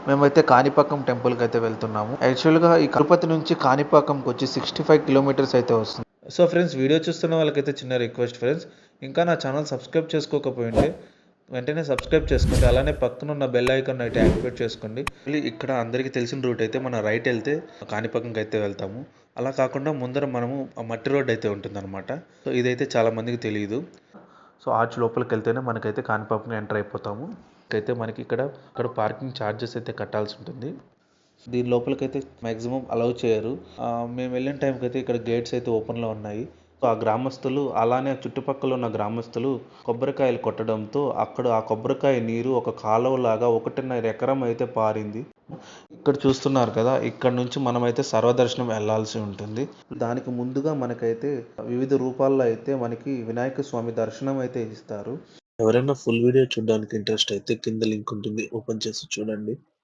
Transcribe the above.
మేమైతే కాణిపాకం టెంపుల్‌కైతే వెళ్తున్నాము. యాక్చువల్‌గా ఈ తిరుపతి నుంచి కాణిపాకంకొచ్చి 65 కిలోమీటర్స్ అయితే వస్తుంది. సో ఫ్రెండ్స్, వీడియో చూస్తున్న వాళ్ళకైతే చిన్న రిక్వెస్ట్ ఫ్రెండ్స్, ఇంకా నా ఛానల్ సబ్స్క్రైబ్ చేసుకోకపోయుంటే వెంటనే సబ్స్క్రైబ్ చేసుకోండి. అలానే పక్కనున్న బెల్ ఐకాన్ అయితే యాక్టివేట్ చేసుకోండి. మళ్ళీ ఇక్కడ అందరికీ తెలిసిన రూట్ అయితే మనం రైట్ వెళ్తే కాణిపాకంకి అయితే వెళ్తాము. అలా కాకుండా ముందర మనము ఆ మట్టి రోడ్ అయితే ఉంటుందన్నమాట. సో ఇదైతే చాలా మందికి తెలియదు. సో ఆర్చ్ లోపలికి వెళ్తేనే మనకైతే కాణిపాకం ఎంటర్ అయిపోతాము. అయితే మనకి ఇక్కడ పార్కింగ్ ఛార్జెస్ అయితే కట్టాల్సి ఉంటుంది. దీని లోపలికైతే మ్యాక్సిమం అలౌ చేయరు. మేము వెళ్ళిన టైంకి అయితే ఇక్కడ గేట్స్ అయితే ఓపెన్లో ఉన్నాయి. సో ఆ గ్రామస్తులు అలానే చుట్టుపక్కల ఉన్న గ్రామస్తులు కొబ్బరికాయలు కొట్టడంతో అక్కడ ఆ కొబ్బరికాయ నీరు ఒక కాలువలాగా 1.5 ఎకరం అయితే పారింది. ఇక్కడ చూస్తున్నారు కదా, ఇక్కడ నుంచి మనమైతే సర్వదర్శనం వెళ్ళాల్సి ఉంటుంది. దానికి ముందుగా మనకైతే వివిధ రూపాల్లో అయితే మనకి వినాయక స్వామి దర్శనం అయితే ఇస్తారు. ఎవరైనా ఫుల్ వీడియో చూడడానికి ఇంట్రెస్ట్ అయితే కింద లింక్ ఉంటుంది, ఓపెన్ చేసి చూడండి.